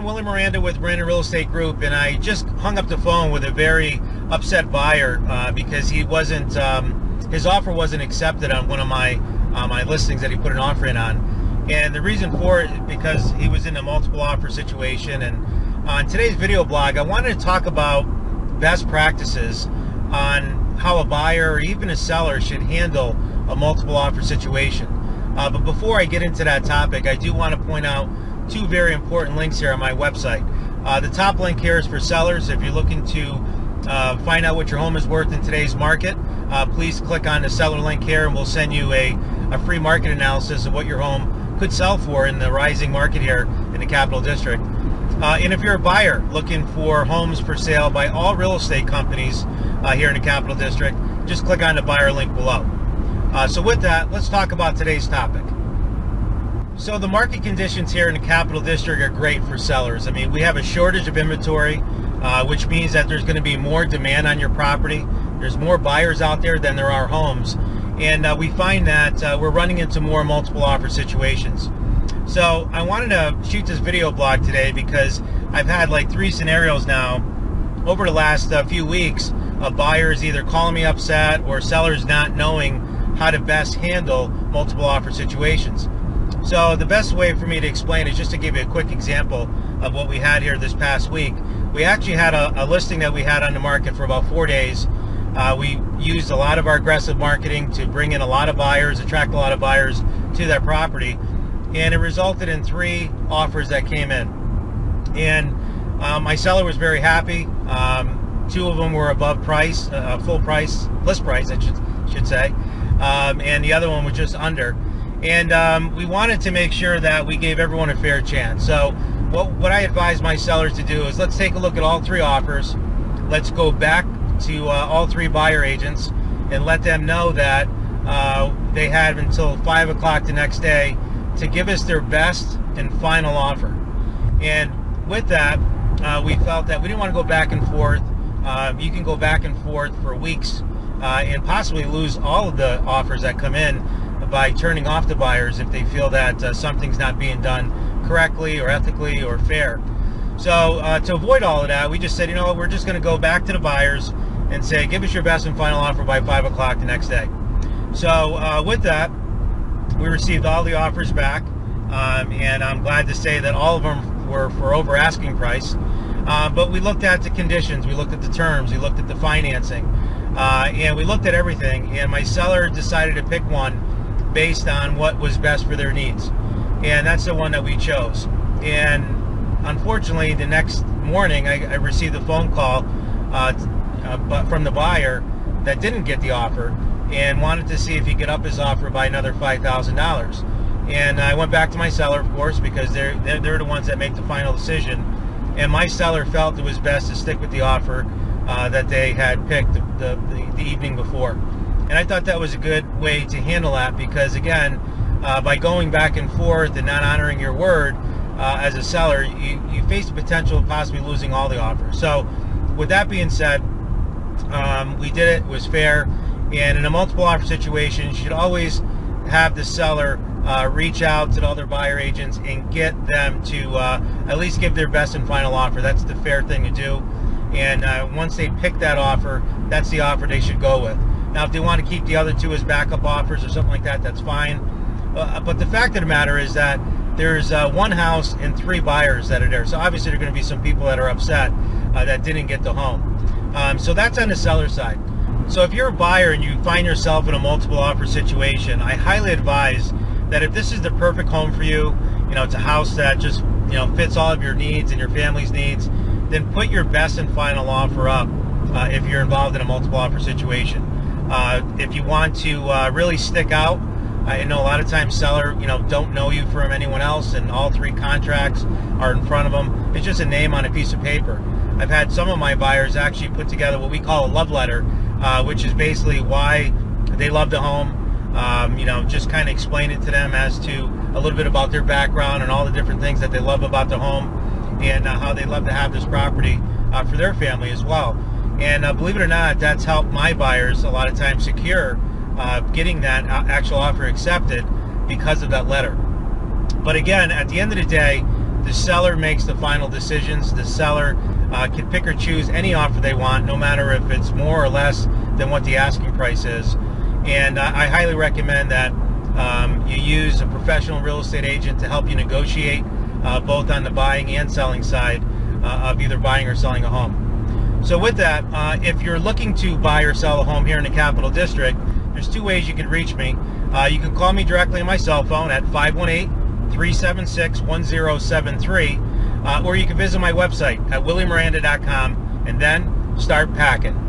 Willie Miranda with Miranda Real Estate Group, and I just hung up the phone with a very upset buyer because he wasn't, his offer wasn't accepted on one of my listings that he put an offer in on. And the reason for it is because he was in a multiple offer situation. And on today's video blog, I wanted to talk about best practices on how a buyer or even a seller should handle a multiple offer situation. But before I get into that topic, I do want to point out two very important links here on my website. The top link here is for sellers. If you're looking to find out what your home is worth in today's market, please click on the seller link here and we'll send you a free market analysis of what your home could sell for in the rising market here in the Capital District. And if you're a buyer looking for homes for sale by all real estate companies here in the Capital District, just click on the buyer link below. So with that, let's talk about today's topic. So the market conditions here in the Capital District are great for sellers. I mean, we have a shortage of inventory, which means that there's going to be more demand on your property. There's more buyers out there than there are homes. And we find that we're running into more multiple offer situations. So I wanted to shoot this video blog today because I've had like 3 scenarios now over the last few weeks of buyers either calling me upset or sellers not knowing how to best handle multiple offer situations. So the best way for me to explain is just to give you a quick example of what we had here this past week. We actually had a listing that we had on the market for about 4 days. We used a lot of our aggressive marketing to bring in a lot of buyers, attract a lot of buyers to that property, and it resulted in 3 offers that came in. And my seller was very happy. 2 of them were above price, full price, list price I should say, and the other one was just under. And we wanted to make sure that we gave everyone a fair chance. So what I advise my sellers to do is let's take a look at all 3 offers. Let's go back to all 3 buyer agents and let them know that they had until 5 o'clock the next day to give us their best and final offer. And with that, we felt that we didn't want to go back and forth. You can go back and forth for weeks and possibly lose all of the offers that come in by turning off the buyers if they feel that something's not being done correctly or ethically or fair. So to avoid all of that, we just said, you know what, we're just going to go back to the buyers and say, give us your best and final offer by 5 o'clock the next day. So with that, we received all the offers back, and I'm glad to say that all of them were for over asking price. But we looked at the conditions, we looked at the terms, we looked at the financing, and we looked at everything, and my seller decided to pick one based on what was best for their needs. And that's the one that we chose. And unfortunately, the next morning, I received a phone call from the buyer that didn't get the offer and wanted to see if he could up his offer by another $5,000. And I went back to my seller, of course, because they're the ones that make the final decision. And my seller felt it was best to stick with the offer that they had picked the evening before. And I thought that was a good way to handle that because, again, by going back and forth and not honoring your word as a seller, you face the potential of possibly losing all the offers. So with that being said, we did it. It was fair. And in a multiple offer situation, you should always have the seller reach out to the other buyer agents and get them to at least give their best and final offer. That's the fair thing to do. And once they pick that offer, that's the offer they should go with. Now, if they want to keep the other 2 as backup offers or something like that, that's fine. But the fact of the matter is that there's 1 house and 3 buyers that are there. So obviously there are going to be some people that are upset that didn't get the home. So that's on the seller side. So if you're a buyer and you find yourself in a multiple offer situation, I highly advise that if this is the perfect home for you, you know, it's a house that just, you know, fits all of your needs and your family's needs, then put your best and final offer up if you're involved in a multiple offer situation. If you want to really stick out, I know a lot of times seller, you know, don't know you from anyone else, and all 3 contracts are in front of them. It's just a name on a piece of paper. I've had some of my buyers actually put together what we call a love letter, which is basically why they love the home. You know, just kind of explain it to them as to a little bit about their background and all the different things that they love about the home and how they love to have this property for their family as well. And believe it or not, that's helped my buyers a lot of times secure getting that actual offer accepted because of that letter. But again, at the end of the day, The seller makes the final decisions. The seller can pick or choose any offer they want, no matter if it's more or less than what the asking price is. And I highly recommend that you use a professional real estate agent to help you negotiate both on the buying and selling side of either buying or selling a home. So with that, if you're looking to buy or sell a home here in the Capital District, there's two ways you can reach me. You can call me directly on my cell phone at 518-376-1073, or you can visit my website at WillieMiranda.com and then start packing.